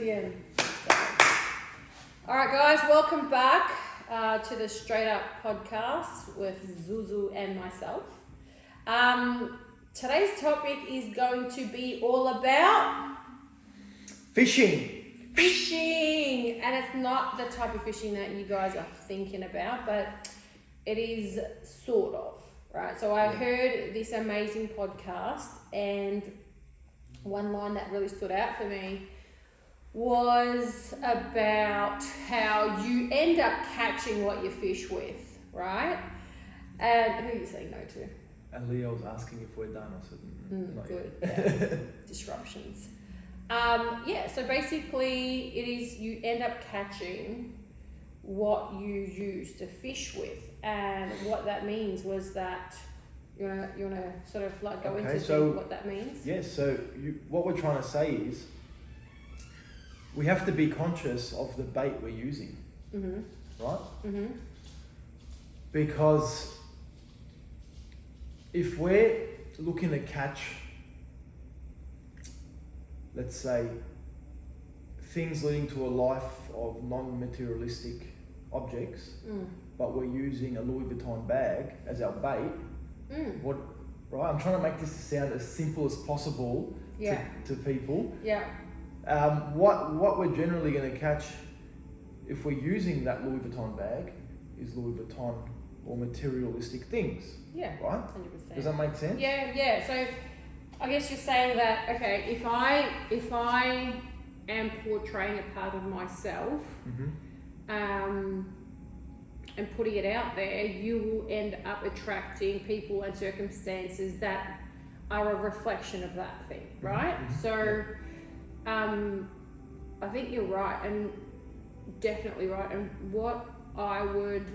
Brilliant. All right, guys, welcome back to the Straight Up podcast with Zuzu and myself. Today's topic is going to be all about fishing. And it's not the type of fishing that you guys are thinking about, but it is sort of, right? So I heard this amazing podcast, and one line that really stood out for me was about how you end up catching what you fish with, right? And who are you saying no to? And Leo was asking if we're done. I said, good. Yeah. Disruptions. So basically it is you end up catching what you use to fish with, and what that means was that you wanna sort of like go into what that means? Yes, so what we're trying to say is we have to be conscious of the bait we're using, right? Mm-hmm. Because if we're looking to catch, let's say, things leading to a life of non-materialistic objects, but we're using a Louis Vuitton bag as our bait, right? I'm trying to make this sound as simple as possible to people. Yeah. What we're generally going to catch if we're using that Louis Vuitton bag is Louis Vuitton or materialistic things. Yeah. Right? 100%. Does that make sense? Yeah. So I guess you're saying that, okay, if I am portraying a part of myself, and putting it out there, you will end up attracting people and circumstances that are a reflection of that thing, right? So I think you're right, and definitely right. And what I would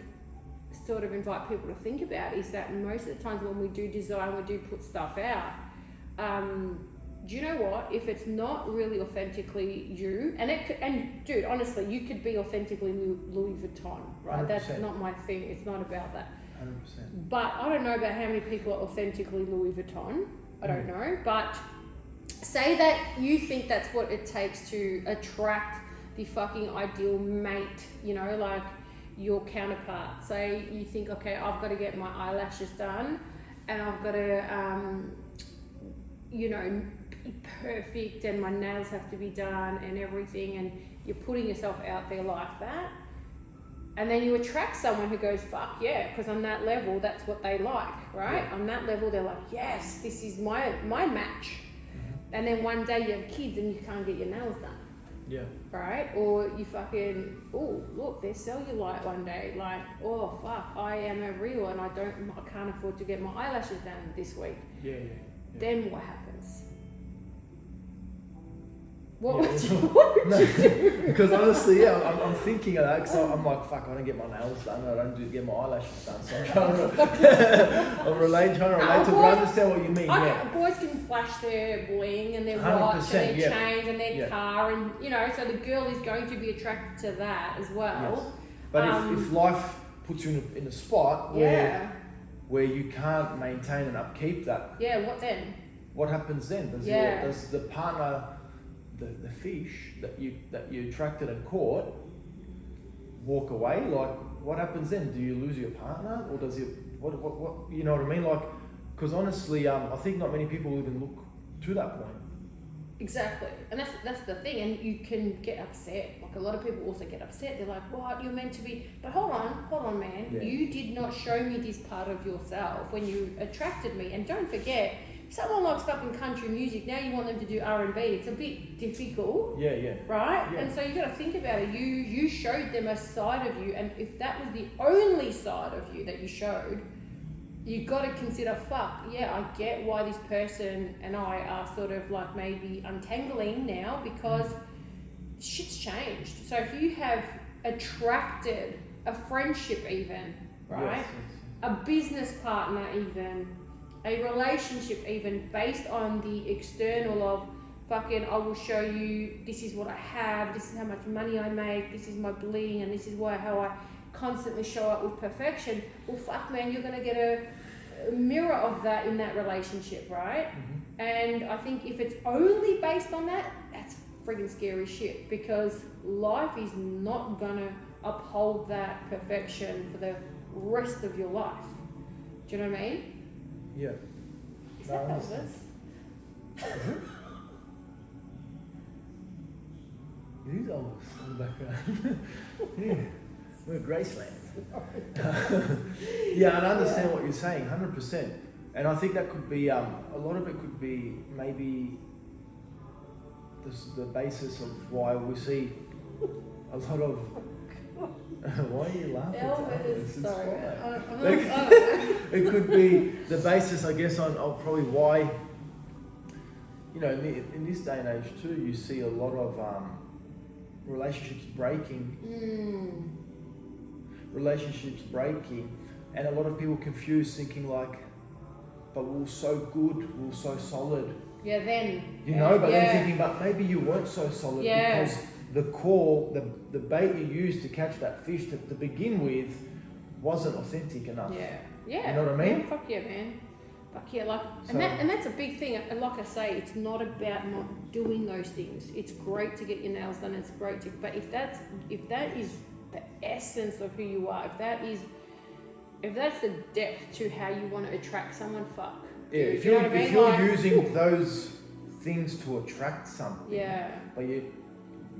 sort of invite people to think about is that most of the times when we do design, we do put stuff out, do you know what? If it's not really authentically you, and dude, honestly, you could be authentically Louis Vuitton, right? 100%. That's not my thing. It's not about that. 100%. But I don't know about how many people are authentically Louis Vuitton. I don't know. But say that you think that's what it takes to attract the fucking ideal mate, like your counterpart. Say you think, okay, I've got to get my eyelashes done, and I've got to, be perfect, and my nails have to be done and everything, and you're putting yourself out there like that, and then you attract someone who goes, fuck yeah, because on that level that's what they like, right? On that level they're like, yes, this is my match. And then one day you have kids and you can't get your nails done, right? Or you fucking, oh look, they're cellulite one day, like, oh fuck, I am a real and I can't afford to get my eyelashes done this week. Then what happens? What would you do? Because honestly, I'm thinking of that, because I'm like, fuck, I don't get my nails done, I don't get my eyelashes done, so I'm trying to relate to understand what you mean. Boys can flash their bling and their watch and their chains and their car, and so the girl is going to be attracted to that as well. Yes. But if life puts you in a spot where you can't maintain and upkeep that, what then? What happens then? Does the partner, the fish that you attracted and caught, walk away? Like, what happens then? Do you lose your partner, or does it? What? You know what I mean? Like, because honestly, I think not many people even look to that point. Exactly, and that's the thing, and you can get upset. Like, a lot of people also get upset. They're like, "What? You're meant to be." But hold on, man. Yeah. You did not show me this part of yourself when you attracted me. And don't forget, if someone likes fucking country music, now you want them to do R&B. It's a bit difficult. Yeah. Right? Yeah. And so you got to think about it. You showed them a side of you, and if that was the only side of you that you showed, you got to consider, I get why this person and I are sort of like maybe untangling now, because shit's changed. So if you have attracted a friendship even, right? Yes. A business partner even, a relationship even, based on the external of fucking, I will show you, this is what I have, this is how much money I make, this is my bling, and this is how I constantly show up with perfection. Well, fuck, man, you're going to get a mirror of that in that relationship, right? And I think if it's only based on that, that's friggin' scary shit, because life is not gonna uphold that perfection for the rest of your life. Do you know what I mean? Yeah. Is that Elvis? It is Elvis in the background. Yeah. We're Graceland. Yeah, and I understand what you're saying, 100%. And I think that could be, a lot of it could be maybe the basis of why we see a lot of... Why are you laughing? Elvis, sorry. It could be the basis, I guess, on probably why, you know, in this day and age too, you see a lot of relationships breaking, and a lot of people confused, thinking like, but we were so good, we were so solid. Yeah, then. You know, but then thinking, but maybe you weren't so solid because the core, the bait you used to catch that fish to begin with wasn't authentic enough. Yeah, yeah. You know what I mean? Yeah, fuck yeah, man. Fuck yeah, like, so, and that's a big thing. And like I say, it's not about not doing those things. It's great to get your nails done. It's great to, but if that is the essence of who you are, if that's the depth to how you want to attract someone, fuck. Yeah, if you're using those things to attract something, but you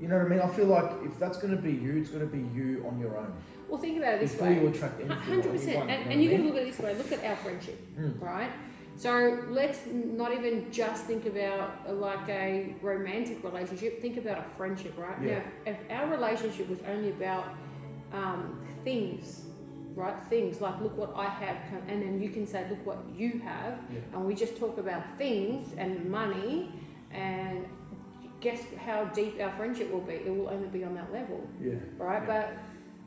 know what I mean? I feel like if that's going to be you, it's going to be you on your own. Well, think about it this Before way. you attract anything. 100%. And you can look at it this way. Look at our friendship, right? So let's not even just think about like a romantic relationship. Think about a friendship, right? Yeah. Now, if our relationship was only about things, right? Things like, look what I have, and then you can say, look what you have, and we just talk about things and money, and guess how deep our friendship will be? It will only be on that level, right? Yeah. But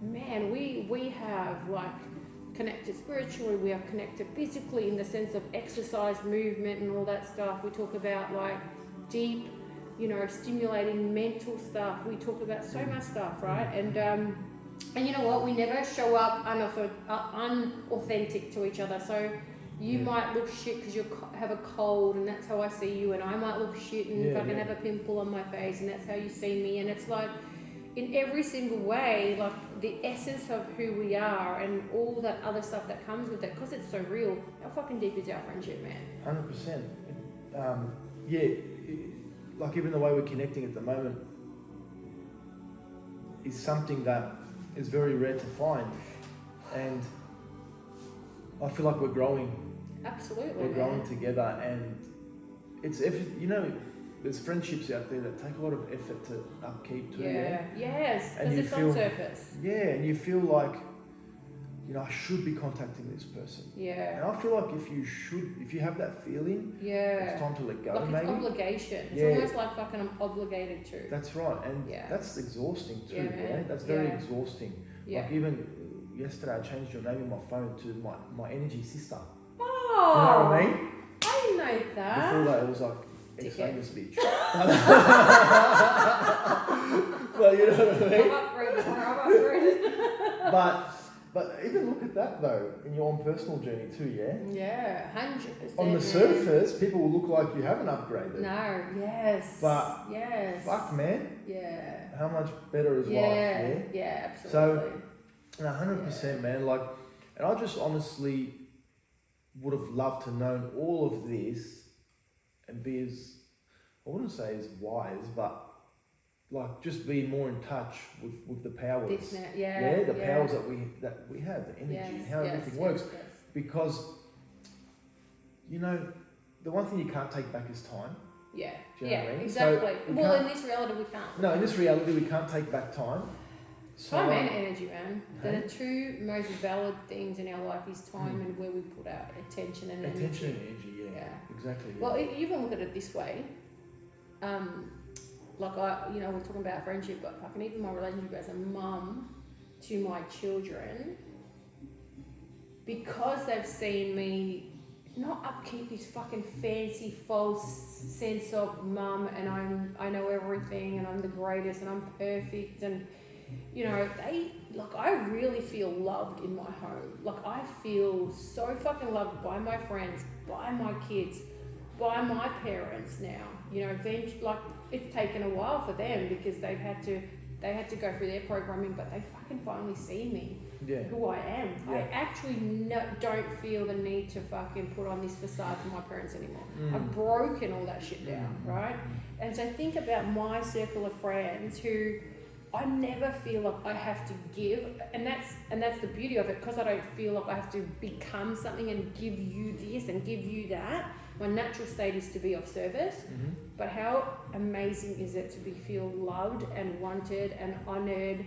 man, we have like connected spiritually, we are connected physically in the sense of exercise, movement, and all that stuff. We talk about like deep, you know, stimulating mental stuff. We talk about so much stuff, right? And you know what? We never show up unauthentic to each other. So you might look shit because you have a cold, and that's how I see you, and I might look shit and fucking have a pimple on my face, and that's how you see me. And it's like, in every single way, like the essence of who we are and all that other stuff that comes with it, because it's so real. How fucking deep is our friendship, man? 100%. Like even the way we're connecting at the moment is something that is very rare to find, and I feel like we're growing. Absolutely. We're growing together, and it's you know, there's friendships out there that take a lot of effort to upkeep too. Yes, because it's on surface. Yeah, and you feel like, you know, I should be contacting this person. Yeah. And I feel like if you have that feeling, it's time to let go. Like maybe. It's obligation. It's almost like fucking I'm obligated to. That's right, and that's exhausting too. Yeah, that's very exhausting. Yeah. Like even yesterday, I changed your name in my phone to my energy sister. Oh. Do you know what I mean? I didn't know that. Before that, it was like, ex-famous bitch. But you know what I mean? I'm upgraded. But even look at that though, in your own personal journey too, Yeah, 100%. On the surface, people will look like you haven't upgraded. No, yes. But fuck, man. Yeah. How much better is life? Yeah, absolutely. So, 100%, man. Like, and I just honestly would have loved to know all of this and be as, I wouldn't say as wise, but like just be more in touch with the powers. The powers that we have, the energy, how everything works. Because, you know, the one thing you can't take back is time. Yeah. Do you know what I mean? Exactly. So in this reality we can't. No, in this reality we can't take back time. Time and energy, man. The two most valid things in our life is time and where we put our attention and energy. Attention and energy, exactly. Yeah. Well, you even look at it this way. Like we're talking about friendship, but fucking even my relationship as a mum to my children, because they've seen me not upkeep this fucking fancy false sense of mum and I know everything and I'm the greatest and I'm perfect, and you know, I really feel loved in my home. Like I feel so fucking loved by my friends, by my kids, by my parents now. You know, it's taken a while for them because they had to go through their programming, but they fucking finally see me, who I am. Yeah. I actually don't feel the need to fucking put on this facade for my parents anymore. I've broken all that shit down, right? And so think about my circle of friends who I never feel like I have to give, and that's the beauty of it, because I don't feel like I have to become something and give you this and give you that. My natural state is to be of service, but how amazing is it to feel loved and wanted and honoured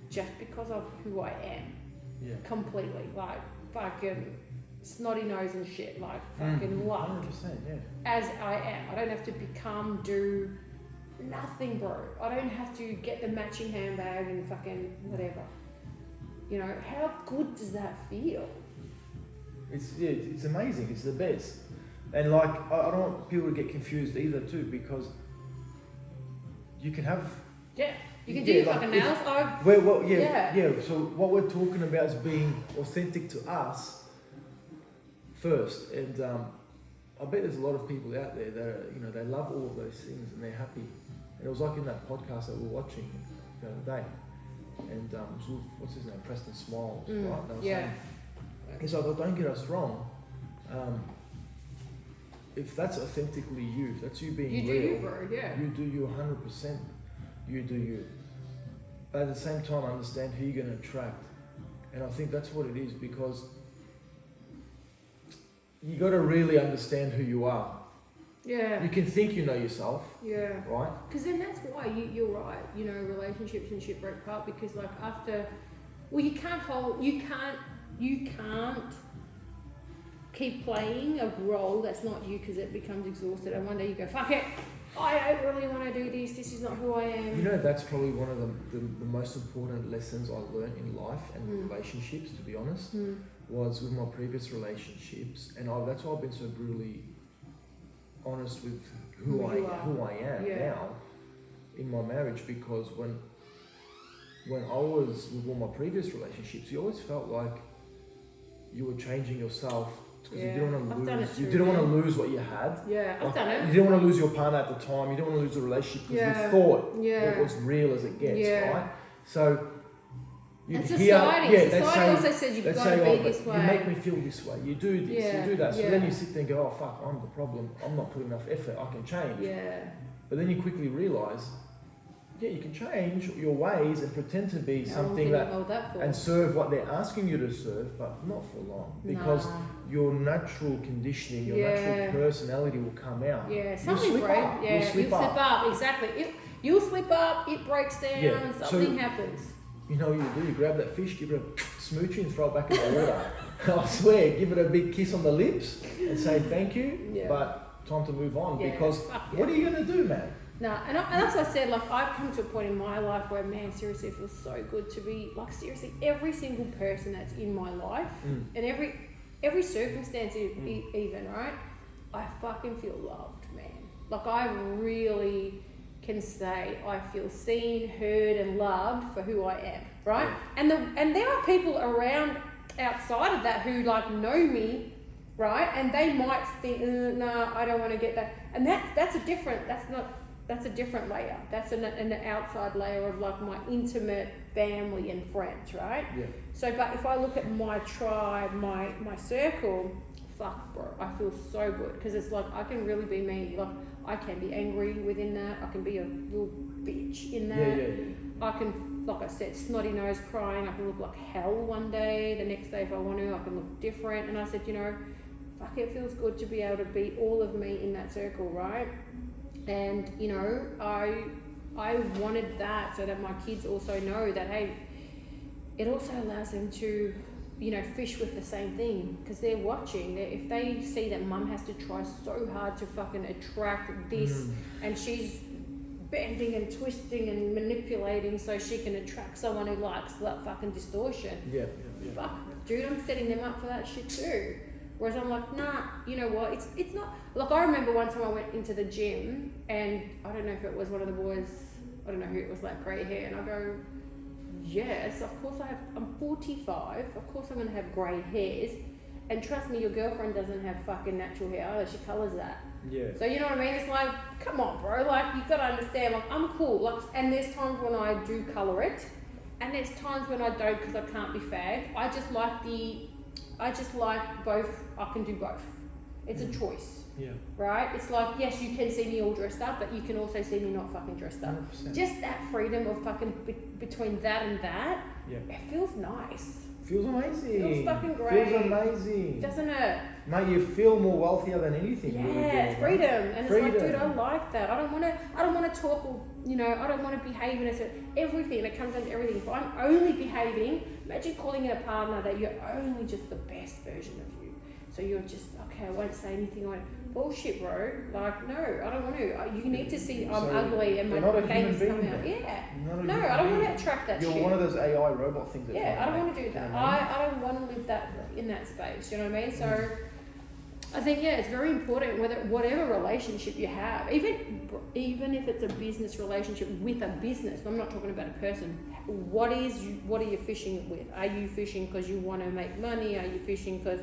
just because of who I am? Yeah. Completely, like fucking snotty nose and shit, like fucking loved 100%, yeah. as I am. I don't have to do nothing, bro. I don't have to get the matching handbag and fucking whatever. You know, how good does that feel? It's amazing. It's the best. And like, I don't want people to get confused either too, because you can have... Yeah, you can do your fucking nails. So what we're talking about is being authentic to us first. And I bet there's a lot of people out there that are, they love all of those things and they're happy. And it was like in that podcast that we were watching the other day. And what's his name? Preston Smiles, right? And they were saying, he's like, don't get us wrong. If that's authentically you, if that's you being real, you, bro, you do you 100%. You do you. But at the same time, understand who you're going to attract. And I think that's what it is, because you got to really understand who you are. Yeah. You can think you know yourself. Yeah. Right? Because then that's why you're right. Relationships and shit break apart because you can't keep playing a role that's not you, because it becomes exhausted, and one day you go, fuck it, I don't really want to do this is not who I am. That's probably one of the most important lessons I learned in life and relationships, to be honest, was with my previous relationships, and that's why I've been so brutally honest with who I am now in my marriage, because when I was with all my previous relationships, you always felt like you were changing yourself because you didn't want to lose. You didn't want to lose what you had. Yeah, I've done it. You didn't want to lose your partner at the time. You didn't want to lose the relationship because you thought it was real as it gets, right? So and society also says you've got to be this way. You make me feel this way. You do this. You do that. So then you sit there and go, oh fuck, I'm the problem. I'm not putting enough effort. I can change. Yeah. But then you quickly realise, you can change your ways and pretend to be something and serve what they're asking you to serve, but not for long, because your natural conditioning, your natural personality will come out. Yeah, something breaks. Yeah, you'll slip up. Exactly. You'll slip up. It breaks down. And something happens. You know what you do? You grab that fish, give it a smoochie, and throw it back in the water. I swear, give it a big kiss on the lips and say thank you. But time to move on, because what are you gonna do, man? No, and as I said, like, I've come to a point in my life where, man, seriously, it feels so good to be, like, seriously, every single person that's in my life, and every circumstance even, right, I fucking feel loved, man. Like, I really can say I feel seen, heard, and loved for who I am, right? And there are people around outside of that who, like, know me, right? And they might think, no, I don't want to get that. And that's a different layer. That's an outside layer of, like, my intimate family and friends, right? Yeah. So, but if I look at my tribe, my circle, fuck, bro, I feel so good, because it's like I can really be me. Like, I can be angry within that. I can be a real bitch in that. I can, like I said, snotty nose crying. I can look like hell one day. The next day, if I want to, I can look different. And I said, fuck, it feels good to be able to be all of me in that circle, right? And, I wanted that so that my kids also know that, hey, it also allows them to, fish with the same thing, because they're watching. If they see that mum has to try so hard to fucking attract this, and she's bending and twisting and manipulating so she can attract someone who likes that fucking distortion. Fuck, dude, I'm setting them up for that shit too. Whereas I'm like, nah, you know what, it's not, like, I remember one time I went into the gym, and I don't know if it was one of the boys, I don't know who it was, like, grey hair, and I go, yes, of course I'm 45, of course I'm going to have grey hairs, and trust me, your girlfriend doesn't have fucking natural hair either, she colours that. Yeah. So you know what I mean? It's like, come on, bro. Like, you gotta understand. Like, I'm cool. Like, and there's times when I do colour it, and there's times when I don't because I can't be fagged. I just like both. I can do both. It's a choice. Yeah. Right? It's like, yes, you can see me all dressed up, but you can also see me not fucking dressed up. 100%. Just that freedom of fucking between that and that. Yeah. It feels nice. Feels amazing. Feels fucking great. Feels amazing. Doesn't it? Mate, you feel more wealthier than anything. Yeah, really doing, it's freedom. And freedom. it's like, dude, I like that. I don't wanna talk, or, you know, I don't wanna behave in everything. It comes down to everything. If I'm only behaving, imagine calling in a partner that you're only just the best version of you. So you're just, okay, I won't say anything. Bullshit, bro. Like, no, I don't want to. You need to see I'm ugly and my behaviours come out. Yeah. No, I don't want to attract that You're shit. one of those AI robot things. Yeah, I don't want to do that. I don't want to live that in that space. You know what I mean? So I think, yeah, it's very important whatever relationship you have, even if it's a business relationship with a business. I'm not talking about a person. What are you fishing with? Are you fishing because you want to make money? Are you fishing because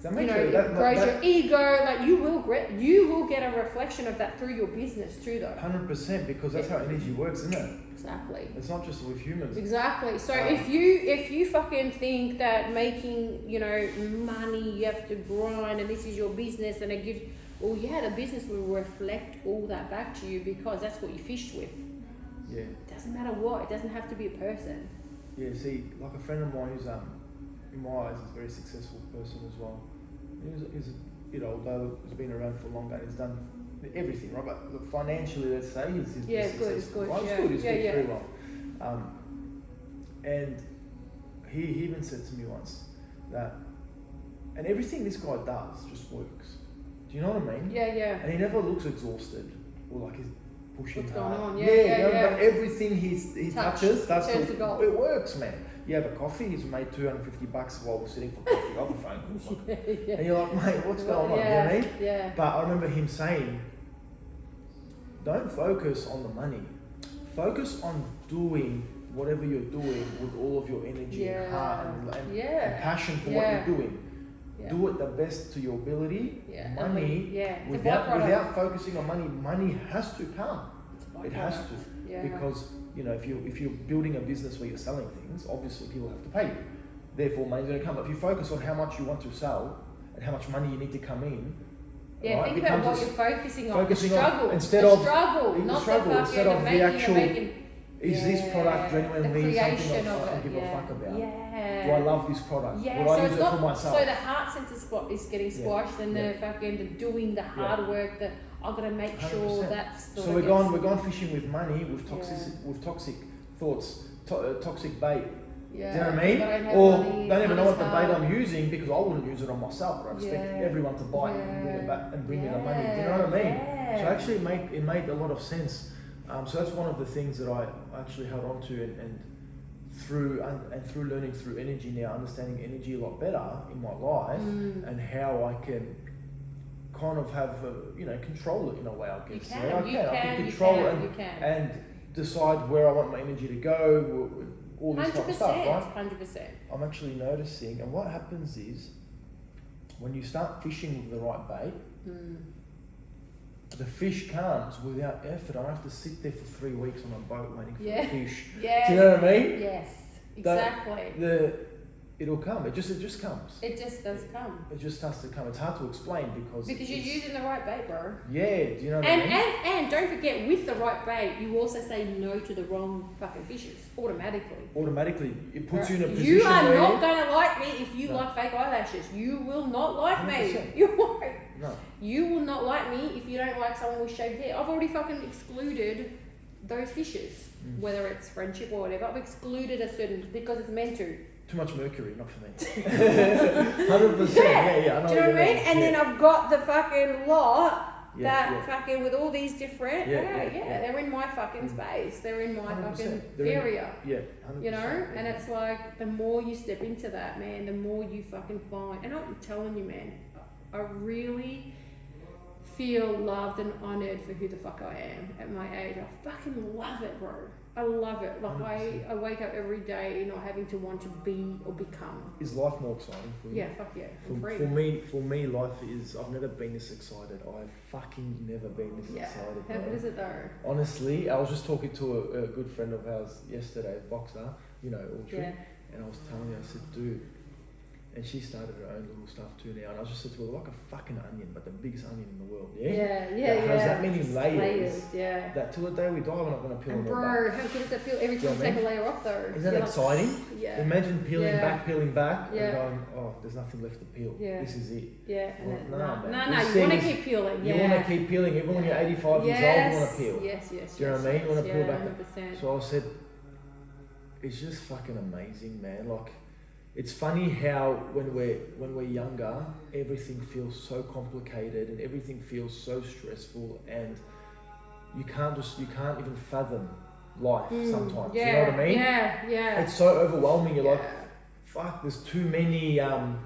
it grows your ego? Like, you will get a reflection of that through your business too, though. 100%, because that's how energy works, isn't it? Exactly. It's not just with humans. Exactly. So if you fucking think that making, money, you have to grind and this is your business and it gives, well, yeah, the business will reflect all that back to you because that's what you fished with. Yeah. It doesn't matter what. It doesn't have to be a person. Yeah. See, like a friend of mine who's in my eyes, is a very successful person as well. He's a bit older, he's been around for longer, he's done everything, right? But look, financially, let's say, he's good. He's good, he's doing very well. And he even said to me once that, and everything this guy does just works. Do you know what I mean? Yeah. And he never looks exhausted or like he's pushing What's hard. going on? Yeah. But everything he touches, that's it works, man. You have a coffee, he's made $250 while we're sitting for coffee off the phone call. And you're like, mate, what's going on? You know what I mean? Yeah. But I remember him saying, don't focus on the money. Focus on doing whatever you're doing with all of your energy and heart and passion for what you're doing. Yeah. Do it the best to your ability. Yeah. Money, without focusing on money, money has to come. It has to. Yeah. Because if you're building a business where you're selling things, obviously people have to pay you. Therefore, money's going to come. But if you focus on how much you want to sell and how much money you need to come in, yeah, think about what you're focusing on. The struggle, instead of the actual. Is this product genuinely something I give a fuck about? Yeah. Do I love this product? Yeah. Would I use it for myself? So the heart center spot is getting squashed, and the doing the hard work. That I've got to make 100%. Sure that's. So we're gone fishing with money, with toxic thoughts, toxic bait. Yeah. Do you know what I mean? Or don't even know what the bait I'm using because I wouldn't use it on myself, but I expect everyone to buy it and bring it back and bring me the money. Do you know what I mean? Yeah. So actually it made a lot of sense. So that's one of the things that I actually held on to and through learning through energy now, understanding energy a lot better in my life and how I can kind of have control it in a way, I guess. I can control it and decide where I want my energy to go, all this type of stuff, right? 100%. I'm actually noticing, and what happens is when you start fishing with the right bait, the fish comes without effort. I don't have to sit there for 3 weeks on a boat waiting for the fish. Yes. Do you know what I mean? Yes, exactly. It'll come. It just comes. It just does come. It just has to come. It's hard to explain because you're using the right bait, bro. Yeah, do you know what I mean? And don't forget, with the right bait, you also say no to the wrong fucking fishes automatically. Automatically, it puts you in a position you are where not gonna like me if you like fake eyelashes. You will not like 100%. me. You won't. No. You will not like me if you don't like someone with shaved hair. I've already fucking excluded those fishes, whether it's friendship or whatever. I've excluded a certain because it's meant to. Too much mercury, not for me. 100%. Yeah. I know. Do you know what I mean? And then I've got the fucking lot fucking with all these different. They're in my fucking space. They're in my fucking area. 100%. You know, and it's like the more you step into that, man, the more you fucking find. And I'm telling you, man, I really feel loved and honoured for who the fuck I am at my age. I fucking love it, bro. I love it. Like I wake up every day not having to want to be or become. Is life more exciting for you? Yeah, fuck yeah. For me, life is. I've never been this excited. I've fucking never been this excited. How good is it though? Honestly, I was just talking to a good friend of ours yesterday, a boxer. You know, Audrey, and I was telling her, I said, dude. And she started her own little stuff too now. And I just said to her, like a fucking onion, but the biggest onion in the world. Yeah. That has that many layers. Yeah. That till the day we die, we're not going to peel them all back. Bro, how good does that feel every time you take a layer off though? Isn't that exciting? Yeah. Imagine peeling back, and going, oh, there's nothing left to peel. Yeah. This is it. Yeah. Well, no, you want to keep peeling. You want to keep peeling. Even when you're 85 years old, you want to peel. Yes. Do you know what I mean? You want to peel back. 100%. So I said, it's just fucking amazing, man. Like, it's funny how when we're younger, everything feels so complicated and everything feels so stressful, and you can't even fathom life sometimes. You know what I mean? Yeah. It's so overwhelming. You're like, fuck. There's too many. You have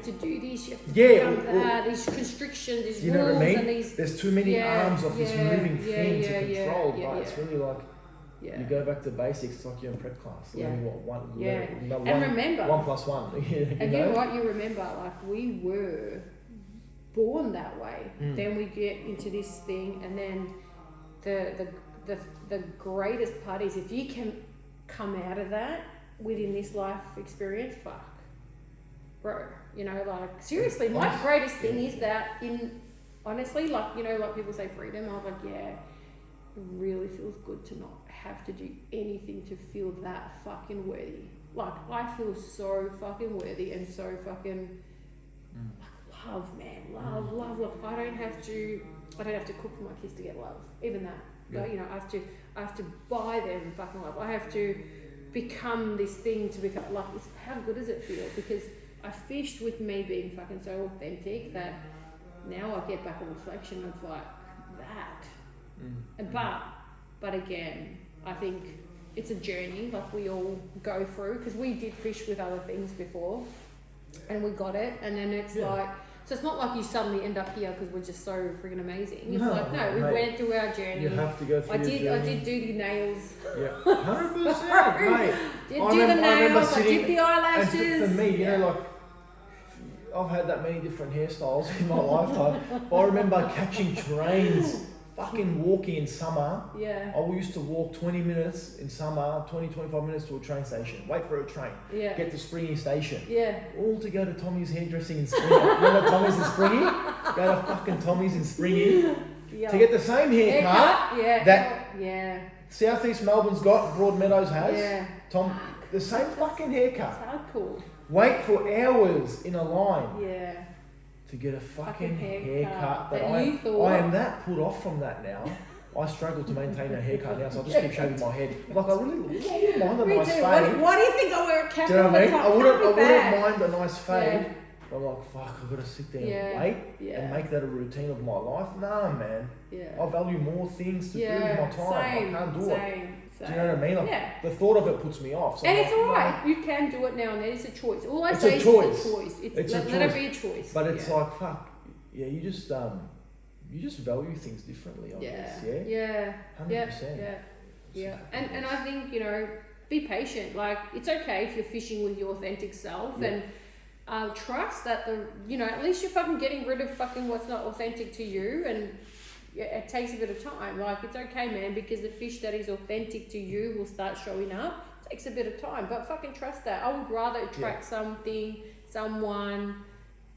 to do this. You have to do that. These constrictions, these rules, you know what I mean? And these. There's too many arms of this moving thing to control. But it's really like. Yeah. You go back to basics. It's like you're in prep class, learning what one. And remember 1 + 1. And you know what? You remember, like we were born that way. Then we get into this thing, and then the greatest part is if you can come out of that within this life experience. Fuck, bro. You know, like seriously, my greatest thing is that honestly, like you know, like people say freedom. I was like, yeah. It really feels good to not have to do anything to feel that fucking worthy. Like I feel so fucking worthy and so fucking love, man. Love. I don't have to cook for my kids to get love. Even that. But you know, I have to buy them fucking love. I have to become this thing to become like how good does it feel? Because I fished with me being fucking so authentic that now I get back a reflection of like that. But again, I think it's a journey like we all go through because we did fish with other things before and we got it, and then it's like, so it's not like you suddenly end up here because we're just so freaking amazing. It's we went through our journey. You have to go through I did do the nails. Yeah, 100%, mate. Did the nails, I did the eyelashes. And for me, you know, like, I've had that many different hairstyles in my lifetime, but I remember catching trains. Fucking walking in summer. Yeah. I used to walk 20 minutes in summer, 25 minutes to a train station. Wait for a train. Yeah. Get to Springy Station. Yeah. All to go to Tommy's hairdressing in Springy. Remember Tommy's in Springy? Go to fucking Tommy's in Springy. To get the same haircut that South East Melbourne's got, Broadmeadows has. Yeah. The same fucking haircut. That's hardcore. Wait for hours in a line. Yeah. To get a fucking haircut that I am that put off from that now. I struggle to maintain a haircut now, so I just keep shaving my head. Like I wouldn't mind a nice fade. Why do you think I wear a cap? Do you know what I mean? I wouldn't mind a nice fade. But I'm like, fuck, I've got to sit there and wait and make that a routine of my life. Nah, man. I value more things to do with my time. I can't do it. Do you know what I mean? Like, the thought of it puts me off. So and it's alright. You can do it now and then. It's a choice. All I say is it's a choice. Let it be a choice. But it's like, fuck. Yeah, you just value things differently, I guess. Yeah. 100%. Yeah. And I think, you know, be patient. Like, it's okay if you're fishing with your authentic self and trust that at least you're fucking getting rid of fucking what's not authentic to you, and it takes a bit of time. Like, it's okay, man, because the fish that is authentic to you will start showing up. It takes a bit of time, but fucking trust that. I would rather attract someone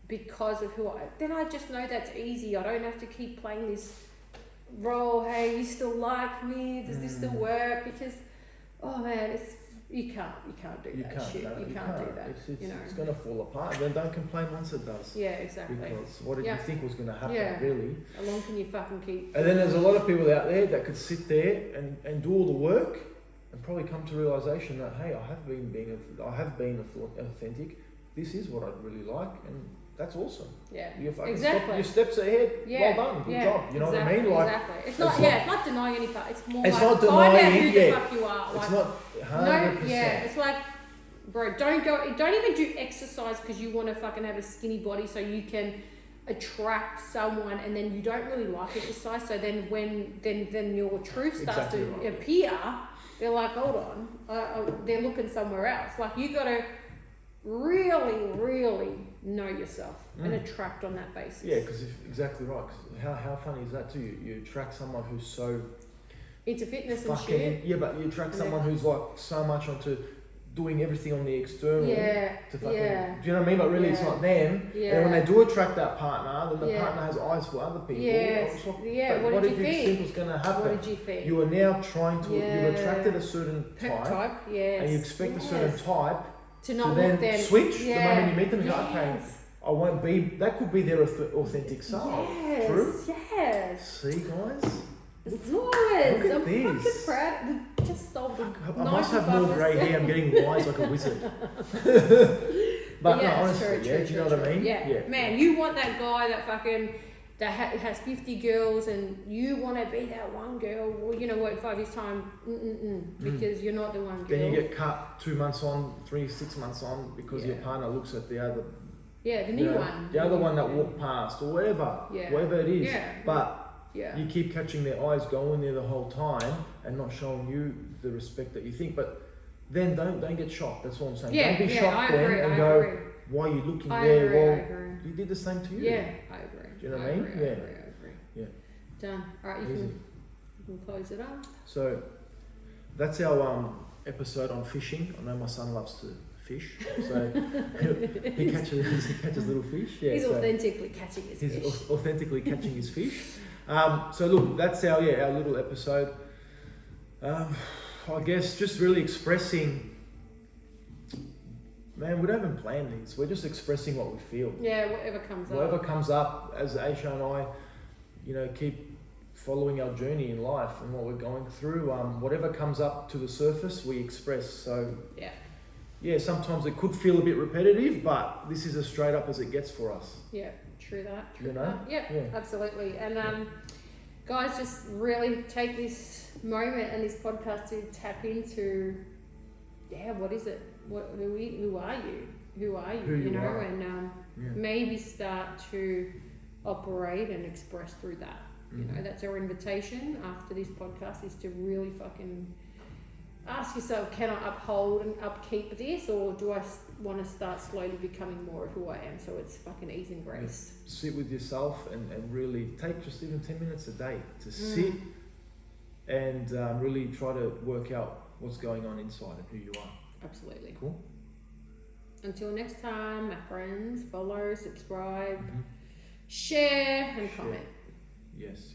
because of then I just know that's easy. I don't have to keep playing this role. Hey, you still like me? Does this still work? Because, oh man, you can't do that shit. You can't do that. It's going to fall apart. Then don't complain once it does. Yeah, exactly. Because what did you think was going to happen, really? How long can you fucking keep? And then there's a lot of people out there that could sit there and do all the work and probably come to realization that, hey, I have been authentic. This is what I'd really like, and that's awesome. Yeah, you're your steps ahead. Yeah. Well done. Good job. You know what I mean? Like, exactly. It's not denying any part. It's more it's like not denying find out who the fuck you are. It's not 100%. It's like, bro, don't even do exercise because you want to fucking have a skinny body so you can attract someone and then you don't really like it this size, so then when then your truth starts to appear, they're like, hold on, they're looking somewhere else. Like, you got to really know yourself and attract on that basis. Yeah, because exactly right. 'Cause how funny is that too? You attract someone who's so into fitness and fucking shit. yeah, but you attract someone who's like so much onto doing everything on the external. Yeah. To fucking, Yeah. do you know what I mean? But really, it's not them. Yeah. And when they do attract that partner, then the partner has eyes for other people. Yes. Like, Yeah. what What did did you you think? was going to happen? What did you think? You are now trying to. Yeah. You've attracted a certain type. Yes. And you expect a certain type to not to then look them. switch the Yeah. moment you meet them and go, Yes. okay, I won't be. That could be their authentic self. Yes. True. Yes. See, guys. Look at I'm this. fucking proud. We just solved it. I must have more grey hair. I'm getting wise like a wizard. But no, honestly, do you know what I mean? Yeah. Man, you want that guy that fucking that has 50 girls, and you want to be that one girl. Well, you know what? 5 years time, because you're not the one girl. Then you get cut 2 months on, 6 months on, because your partner looks at the other. Yeah, the new one. The other one that walked past, or whatever. Yeah. Whatever it is. Yeah. But. Yeah. You keep catching their eyes going there the whole time and not showing you the respect that you think. But then don't get shocked. That's all I'm saying. Yeah, don't be shocked then and go, why are you looking there? Well, you did the same to you. Yeah, I agree. Do you know what I mean? I agree. Yeah. Done. All right, you can close it up. So that's our episode on fishing. I know my son loves to fish, so he catches little fish. Yeah, he's authentically catching his fish. He's authentically catching his fish. So look, that's our little episode. I guess just really expressing. Man, we don't even plan these. We're just expressing what we feel. Yeah, whatever comes up. Whatever comes up, as Aisha and I, keep following our journey in life and what we're going through. Whatever comes up to the surface, we express. So yeah, sometimes it could feel a bit repetitive, but this is as straight up as it gets for us. Yeah, true that. Yeah, absolutely. And guys, just really take this moment and this podcast to tap into, what is it? Who are you? Who are you? Who you are. And maybe start to operate and express through that. You know, that's our invitation after this podcast, is to really fucking ask yourself, can I uphold and upkeep this, or do I want to start slowly becoming more of who I am? So it's fucking ease and grace. Sit with yourself and really take just even 10 minutes a day to sit and really try to work out what's going on inside of who you are. Absolutely. Cool. Until next time, my friends, follow, subscribe, share and comment. Yes.